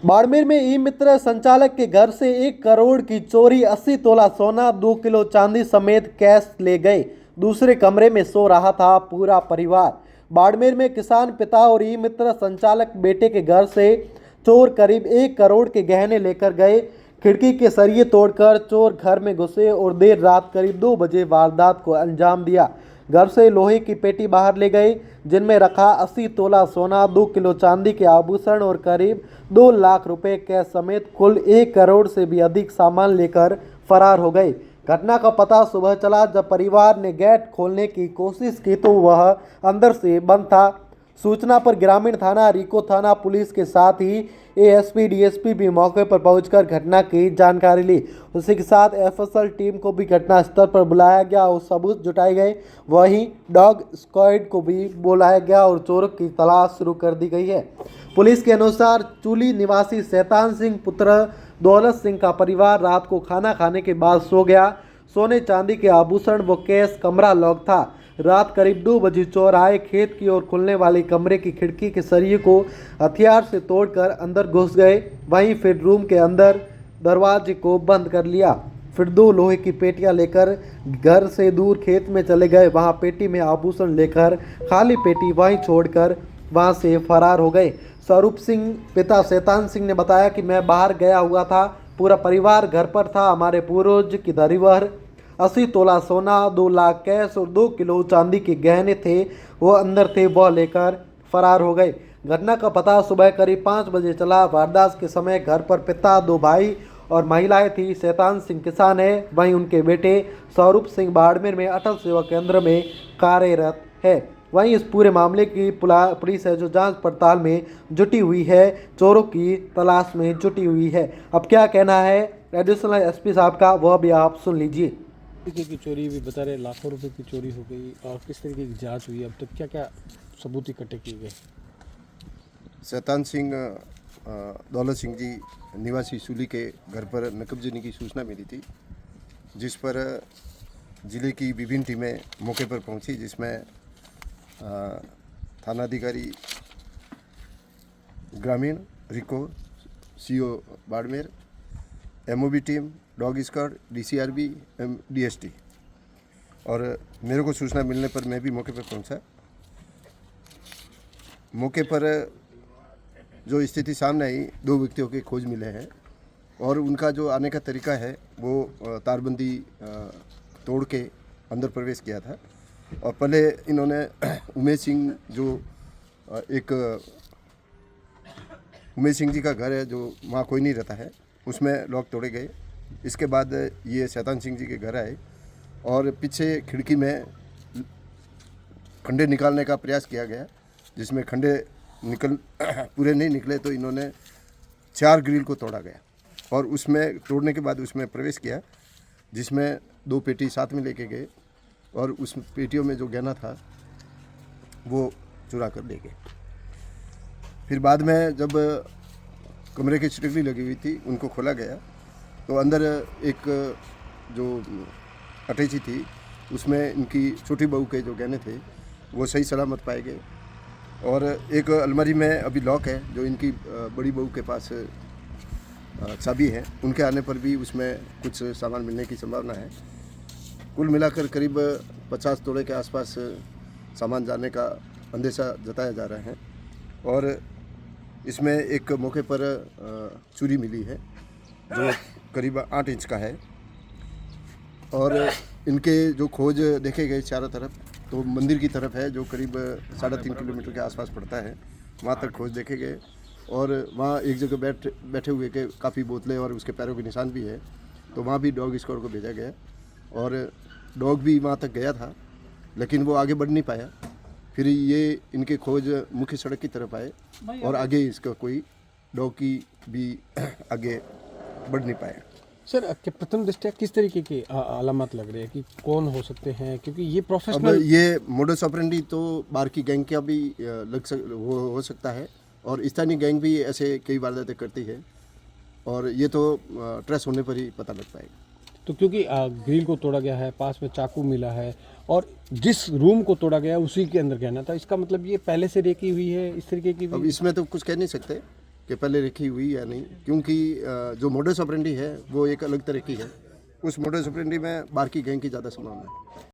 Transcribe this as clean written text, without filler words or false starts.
बाड़मेर में ई मित्र संचालक के घर से 1 करोड़ की चोरी, 80 तोला सोना, 2 किलो चांदी समेत कैश ले गए। दूसरे कमरे में सो रहा था पूरा परिवार। बाड़मेर में किसान पिता और ई मित्र संचालक बेटे के घर से चोर करीब 1 करोड़ के गहने लेकर गए। खिड़की के सरिये तोड़कर चोर घर में घुसे और देर रात करीब 2 बजे वारदात को अंजाम दिया। घर से लोहे की पेटी बाहर ले गए, जिनमें रखा 80 तोला सोना, 2 किलो चांदी के आभूषण और करीब 2 लाख रुपए कैश समेत कुल 1 करोड़ से भी अधिक सामान लेकर फरार हो गए। घटना का पता सुबह चला जब परिवार ने गेट खोलने की कोशिश की तो वह अंदर से बंद था। सूचना पर ग्रामीण थाना, रिको थाना पुलिस के साथ ही एएसपी डीएसपी भी मौके पर पहुंचकर घटना की जानकारी ली। उसी के साथ एफएसएल टीम को भी घटना स्थल पर बुलाया गया और सबूत जुटाए गए। वहीं डॉग स्क्वाड को भी बुलाया गया और चोरों की तलाश शुरू कर दी गई है। पुलिस के अनुसार चूली निवासी शैतान सिंह पुत्र दौलत सिंह का परिवार रात को खाना खाने के बाद सो गया। सोने चांदी के आभूषण व कैश, कमरा लॉक था। रात करीब 2 बजे चोर आए, खेत की ओर खुलने वाले कमरे की खिड़की के सरिये को हथियार से तोड़कर अंदर घुस गए। वहीं फिर रूम के अंदर दरवाजे को बंद कर लिया। फिर 2 लोहे की पेटियां लेकर घर से दूर खेत में चले गए। वहां पेटी में आभूषण लेकर खाली पेटी वहीं छोड़कर वहां से फरार हो गए। स्वरूप सिंह पिता शैतान सिंह ने बताया कि मैं बाहर गया हुआ था, पूरा परिवार घर पर था। हमारे पूर्वज की धरोहर 80 तोला सोना, 2 लाख कैश और 2 किलो चांदी के गहने थे, वो अंदर थे, वह लेकर फरार हो गए। घटना का पता सुबह करीब 5 बजे चला। वारदात के समय घर पर पिता, 2 भाई और महिलाएं थी। शैतान सिंह किसान है, वहीं उनके बेटे स्वरूप सिंह बाड़मेर में अटल सेवा केंद्र में कार्यरत है। वहीं इस पूरे मामले की पुलिस है जो जांच पड़ताल में जुटी हुई है, चोरों की तलाश में जुटी हुई है। अब क्या कहना है एडिशनल एसपी साहब का, वह भी आप सुन लीजिए। तरीके की चोरी भी बता रहे, लाखों रुपए की चोरी हो गई और किस तरीके की जांच हुई, अब तक क्या क्या सबूत इकट्ठे किए गए? शैतान सिंह दौलत सिंह जी निवासी सूली के घर पर नकबजनी की सूचना मिली थी, जिस पर ज़िले की विभिन्न टीमें मौके पर पहुंची, जिसमें थानाधिकारी ग्रामीण, RIICO, CO Barmer, MOB team, dog squad, DCRB, DST और मेरे को सूचना मिलने पर मैं भी मौके पर पहुंचा। मौके पर जो स्थिति सामने आई, 2 व्यक्तियों के खोज मिले हैं और उनका जो आने का तरीका है वो तारबंदी तोड़ के अंदर प्रवेश किया था। और पहले इन्होंने उमेश सिंह जो उमेश सिंह जी का घर है जो वहाँ कोई नहीं रहता है, उसमें लॉक तोड़े गए। इसके बाद ये शैतान सिंह जी के घर आए और पीछे खिड़की में खंडे निकालने का प्रयास किया गया, जिसमें खंडे पूरे नहीं निकले तो इन्होंने 4 ग्रिल को तोड़ा गया और उसमें तोड़ने के बाद उसमें प्रवेश किया, जिसमें 2 पेटी साथ में लेके गए और उस पेटियों में जो गहना था वो चुरा कर ले गए। फिर बाद में जब कमरे की चिटकली लगी हुई थी उनको खोला गया तो अंदर एक जो अटैची थी उसमें इनकी छोटी बहू के जो गहने थे वो सही सलामत पाए गए। और एक अलमारी में अभी लॉक है जो इनकी बड़ी बहू के पास चाबी है, उनके आने पर भी उसमें कुछ सामान मिलने की संभावना है। कुल मिलाकर करीब 50 तोले के आसपास सामान जाने का अंदेशा जताया जा रहा है। और इसमें एक मौके पर चूड़ी मिली है जो करीब 8 इंच का है। और इनके जो खोज देखे गए चारों तरफ, तो मंदिर की तरफ है जो करीब 3.5 किलोमीटर के आसपास पड़ता है, वहाँ तक खोज देखे गए। और वहाँ एक जगह बैठे हुए के काफ़ी बोतलें और उसके पैरों के निशान भी है, तो वहाँ भी डॉग स्क्वाड को भेजा गया और डॉग भी वहाँ तक गया था, लेकिन वो आगे बढ़ नहीं पाया। फिर ये इनके खोज मुख्य सड़क की तरफ आए और आगे इसका कोई डॉग की भी आगे बढ़ नहीं पाया। सर, प्रथम दृष्टया किस तरीके की अलामत लग रही है कि कौन हो सकते हैं, क्योंकि ये अब प्रोफेशनल ये मोडस ऑपरेंडी तो बाहर की गैंग का भी हो सकता है और स्थानीय गैंग भी ऐसे कई वारदातें करती है और ये तो ट्रेस होने पर ही पता लग पाएगा। तो क्योंकि ग्रिल को तोड़ा गया है, पास में चाकू मिला है और जिस रूम को तोड़ा गया उसी के अंदर गहना था, इसका मतलब ये पहले से रेकी हुई है, इस तरीके की अब भी? इसमें तो कुछ कह नहीं सकते, कि पहले रखी हुई या नहीं, क्योंकि जो मोडस ऑपरेंडी है वो एक अलग तरह की है। उस मोडस ऑपरेंडी में बाहर की गैंग की ज़्यादा संभावना है।